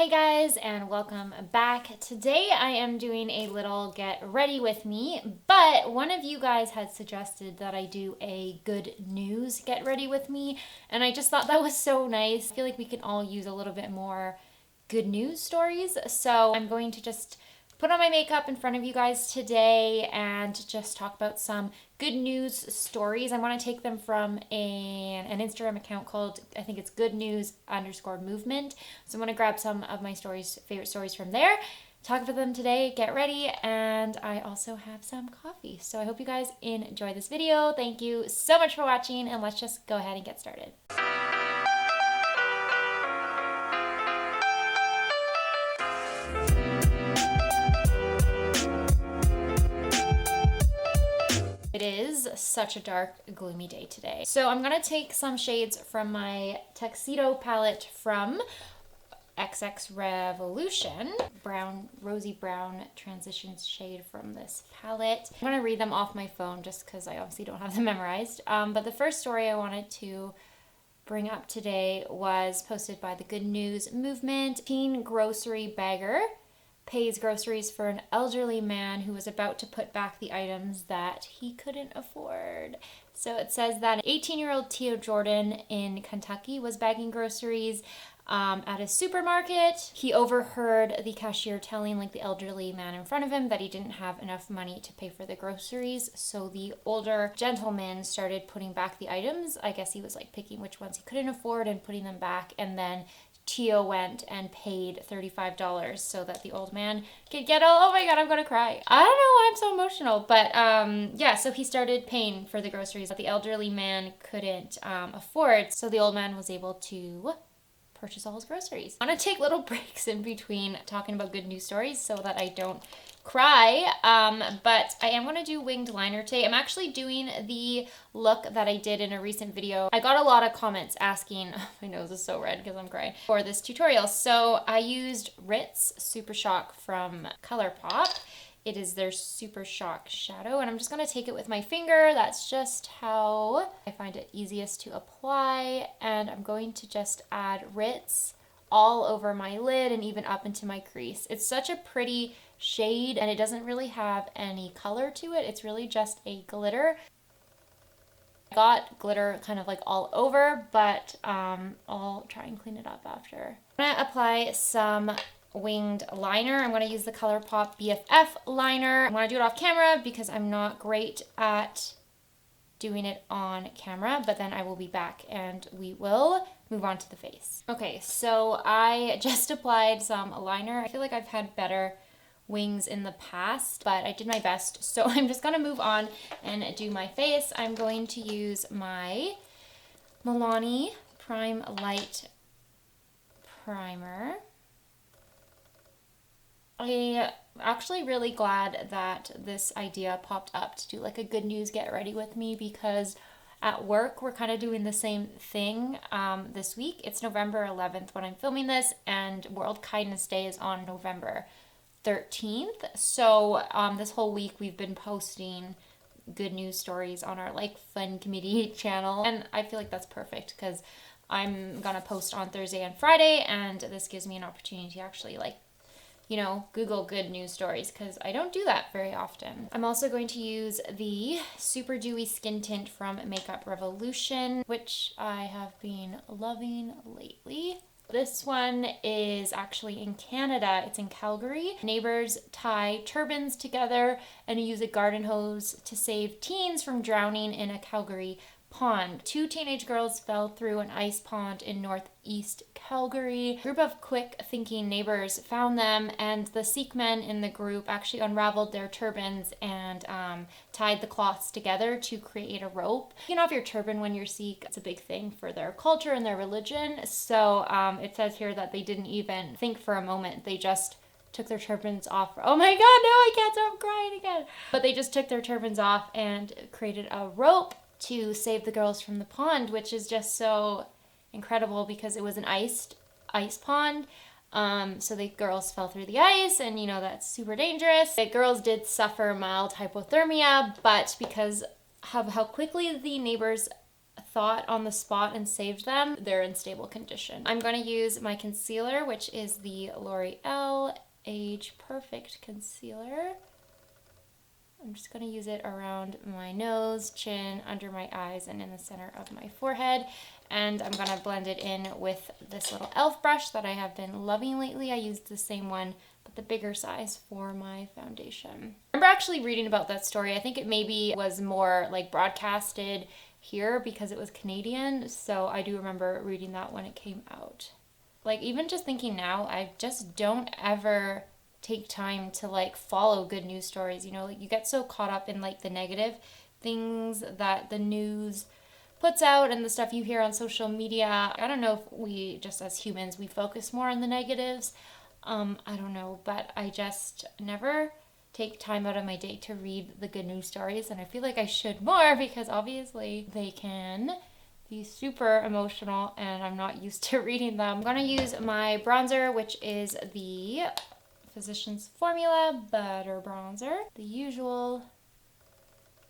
Hey guys, and welcome back. Today I am doing a little get ready with me, but one of you guys had suggested that I do a good news get ready with me, and I just thought that was so nice. I feel like we can all use a little bit more good news stories, so I'm going to just put on my makeup in front of you guys today and just talk about some good news stories. I want to take them from an Instagram account called, I think it's goodnews_movement. So I'm going to grab some of my favorite stories from there, talk about them today, get ready, and I also have some coffee. So I hope you guys enjoy this video. Thank you so much for watching, and let's just go ahead and get started. It is such a dark, gloomy day today. So I'm going to take some shades from my TuXXedo palette from XX Revolution. Rosy brown transitions shade from this palette. I'm going to read them off my phone just because I obviously don't have them memorized. But the first story I wanted to bring up today was posted by the Good News Movement. Teen grocery bagger pays groceries for an elderly man who was about to put back the items that he couldn't afford. So it says that an 18-year-old Theo Jordan in Kentucky was bagging groceries at a supermarket. He overheard the cashier telling the elderly man in front of him that he didn't have enough money to pay for the groceries. So the older gentleman started putting back the items. I guess he was picking which ones he couldn't afford and putting them back, and then Theo went and paid $35 so that the old man could get oh my god, I'm gonna cry. I don't know why I'm so emotional, but yeah, so he started paying for the groceries that the elderly man couldn't afford, so the old man was able to purchase all his groceries. I want to take little breaks in between talking about good news stories so that I don't cry, but I am going to do winged liner today. I'm actually doing the look that I did in a recent video. I got a lot of comments asking, my nose is so red because I'm crying, for this tutorial. So I used Ritz Super Shock from ColourPop. It is their Super Shock shadow, and I'm just going to take it with my finger. That's just how I find it easiest to apply, and I'm going to just add Ritz all over my lid and even up into my crease. It's such a pretty shade, and it doesn't really have any color to it. It's really just a glitter. I got glitter kind of all over, but I'll try and clean it up after. I'm going to apply some winged liner. I'm going to use the ColourPop BFF liner. I'm going to do it off camera because I'm not great at doing it on camera, but then I will be back and we will move on to the face. Okay, so I just applied some liner. I feel like I've had better wings in the past, but I did my best. So I'm just going to move on and do my face. I'm going to use my Milani Prime Light Primer. I'm actually really glad that this idea popped up to do a good news get ready with me, because at work we're kind of doing the same thing this week. It's November 11th when I'm filming this, and World Kindness Day is on November 13th. So this whole week we've been posting good news stories on our fun committee channel, and I feel like that's perfect because I'm gonna post on Thursday and Friday, and this gives me an opportunity to actually Google good news stories, because I don't do that very often. I'm also going to use the Super Dewy Skin Tint from Makeup Revolution, which I have been loving lately. This one is actually in Canada. It's in Calgary. Neighbors tie turbans together and use a garden hose to save teens from drowning in a Calgary pond. 2 teenage girls fell through an ice pond in northeast Calgary. A group of quick-thinking neighbors found them, and the Sikh men in the group actually unraveled their turbans and tied the cloths together to create a rope. Taking off your turban when you're Sikh, it's a big thing for their culture and their religion. So it says here that they didn't even think for a moment. They just took their turbans off. Oh my god, no, I can't stop crying again. But they just took their turbans off and created a rope to save the girls from the pond, which is just so incredible because it was an ice pond. So the girls fell through the ice, and that's super dangerous. The girls did suffer mild hypothermia, but because of how quickly the neighbors thought on the spot and saved them, they're in stable condition. I'm going to use my concealer, which is the L'Oreal Age Perfect Concealer. I'm just going to use it around my nose, chin, under my eyes, and in the center of my forehead. And I'm going to blend it in with this little e.l.f. brush that I have been loving lately. I used the same one, but the bigger size for my foundation. I remember actually reading about that story. I think it maybe was more like broadcasted here because it was Canadian. So I do remember reading that when it came out. Like, even just thinking now, I just don't ever take time to like follow good news stories, you know, like you get so caught up in like the negative things that the news puts out and the stuff you hear on social media. I don't know if we just as humans, we focus more on the negatives. I don't know, but I just never take time out of my day to read the good news stories, and I feel like I should more because obviously they can be super emotional and I'm not used to reading them. I'm gonna use my bronzer, which is the Physicians Formula Butter Bronzer, the usual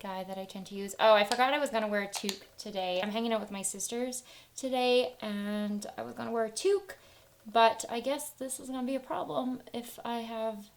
guy that I tend to use. Oh, I forgot I was gonna wear a toque today. I'm hanging out with my sisters today and I was gonna wear a toque, but I guess this is gonna be a problem if I have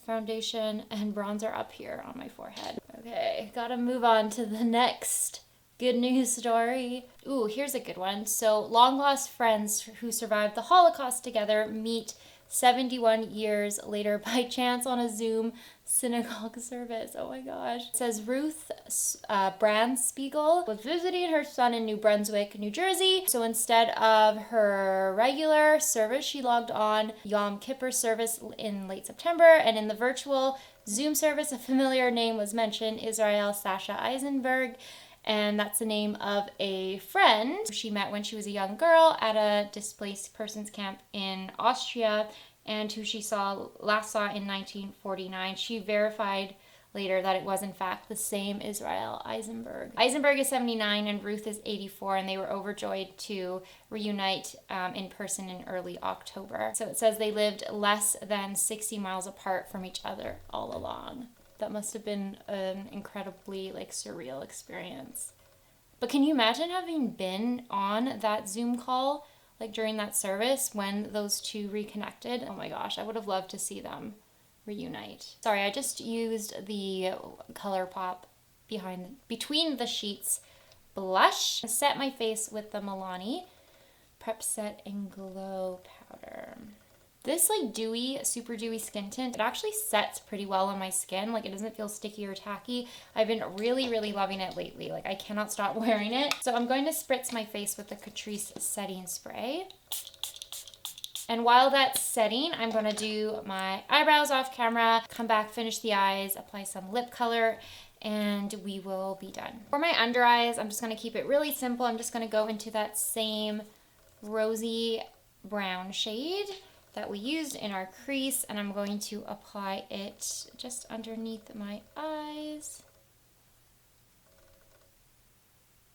foundation and bronzer up here on my forehead. Okay, gotta move on to the next good news story. Ooh, here's a good one. So, long lost friends who survived the Holocaust together meet 71 years later by chance on a Zoom synagogue service. Oh my gosh. It says Ruth Brandspiegel was visiting her son in New Brunswick, New Jersey. So instead of her regular service, she logged on Yom Kippur service in late September. And in the virtual Zoom service, a familiar name was mentioned, Israel Sasha Eisenberg. And that's the name of a friend she met when she was a young girl at a displaced persons camp in Austria, and who she last saw in 1949. She verified later that it was in fact the same Israel Eisenberg. Eisenberg is 79 and Ruth is 84, and they were overjoyed to reunite in person in early October. So it says they lived less than 60 miles apart from each other all along. That must have been an incredibly like surreal experience. But can you imagine having been on that Zoom call like during that service when those two reconnected? Oh my gosh, I would have loved to see them reunite. Sorry, I just used the ColourPop between the sheets blush. I set my face with the Milani Prep Set and Glow powder. This like dewy, super dewy skin tint, it actually sets pretty well on my skin. Like, it doesn't feel sticky or tacky. I've been really, really loving it lately. Like, I cannot stop wearing it. So I'm going to spritz my face with the Catrice setting spray. And while that's setting, I'm going to do my eyebrows off camera, come back, finish the eyes, apply some lip color, and we will be done. For my under eyes, I'm just going to keep it really simple. I'm just going to go into that same rosy brown shade that we used in our crease, and I'm going to apply it just underneath my eyes.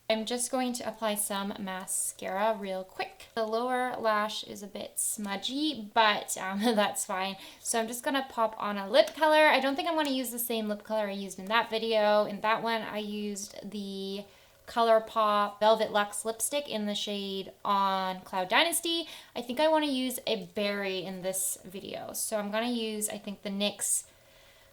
I'm just going to apply some mascara real quick. The lower lash is a bit smudgy, but that's fine. So I'm just gonna pop on a lip color. I don't think I'm gonna use the same lip color I used in that video. In that one, I used the ColourPop Velvet Luxe lipstick in the shade On Cloud Dynasty. I think I want to use a berry in this video. So I'm going to use, I think, the NYX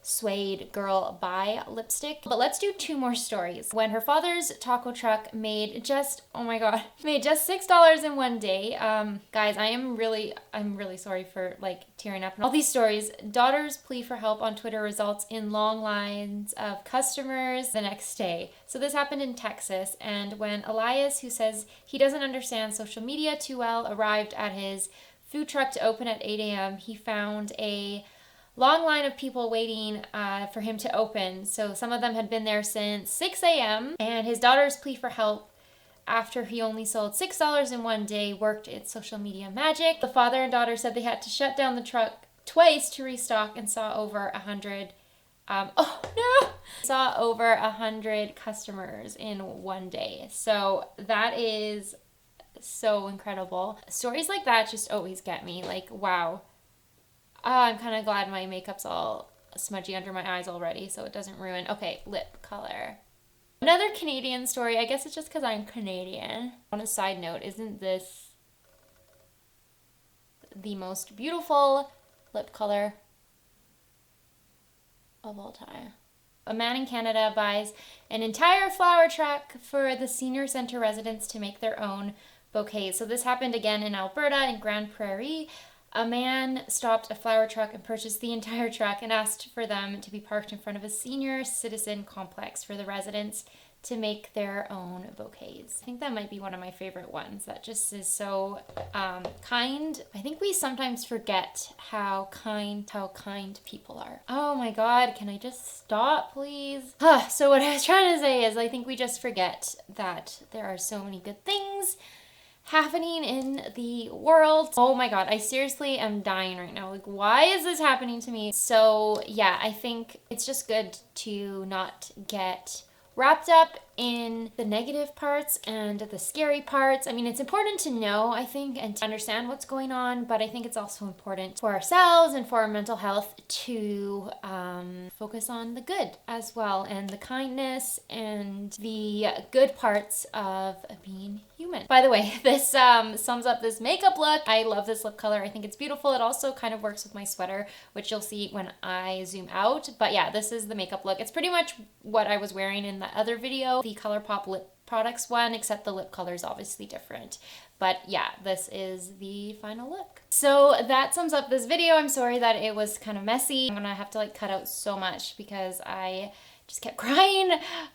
Suede Girl Bye lipstick. But let's do two more stories. When her father's taco truck made just, oh my god, made just $6 in one day. Guys, I'm really sorry for like tearing up and all these stories. Daughter's plea for help on Twitter results in long lines of customers the next day. So this happened in Texas, and when Elias, who says he doesn't understand social media too well, arrived at his food truck to open at 8 a.m., he found a long line of people waiting for him to open. So some of them had been there since 6 a.m. And his daughter's plea for help after he only sold $6 in one day worked its social media magic. The father and daughter said they had to shut down the truck twice to restock and saw over 100 saw over 100 customers in one day. So that is so incredible. Stories like that just always get me. Like, wow. I'm kind of glad my makeup's all smudgy under my eyes already so it doesn't ruin. Okay, lip color. Another Canadian story. I guess it's just because I'm Canadian. On a side note, isn't this the most beautiful lip color of all time? A man in Canada buys an entire flower truck for the senior center residents to make their own bouquets. So this happened again in Alberta, in Grande Prairie. A man stopped a flower truck and purchased the entire truck and asked for them to be parked in front of a senior citizen complex for the residents to make their own bouquets. I think that might be one of my favorite ones. That just is so kind. I think we sometimes forget how kind people are. Oh my God, can I just stop, please? So what I was trying to say is I think we just forget that there are so many good things happening in the world. Oh my God, I seriously am dying right now. Like, why is this happening to me? So yeah, I think it's just good to not get wrapped up in the negative parts and the scary parts. I mean, it's important to know, I think, and to understand what's going on, but I think it's also important for ourselves and for our mental health to focus on the good as well, and the kindness and the good parts of being human. By the way, this sums up this makeup look. I love this lip color. I think it's beautiful. It also kind of works with my sweater, which you'll see when I zoom out. But yeah, this is the makeup look. It's pretty much what I was wearing in the other video, the ColourPop lip products one, except the lip color is obviously different. But yeah, this is the final look. So that sums up this video. I'm sorry that it was kind of messy. I'm gonna have to like cut out so much because I just kept crying.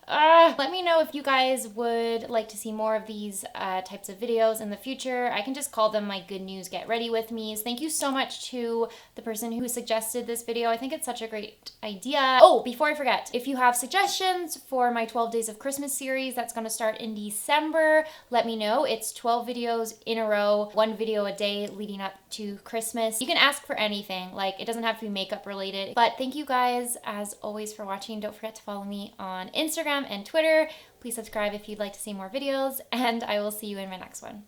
Let me know if you guys would like to see more of these types of videos in the future. I can just call them my good news get ready with me's. Thank you so much to the person who suggested this video. I think it's such a great idea. Oh, before I forget, if you have suggestions for my 12 Days of Christmas series that's going to start in December, let me know. It's 12 videos in a row, 1 video a day leading up to Christmas. You can ask for anything, like it doesn't have to be makeup related. But thank you guys as always for watching. Don't forget to follow me on Instagram and Twitter. Please subscribe if you'd like to see more videos, and I will see you in my next one.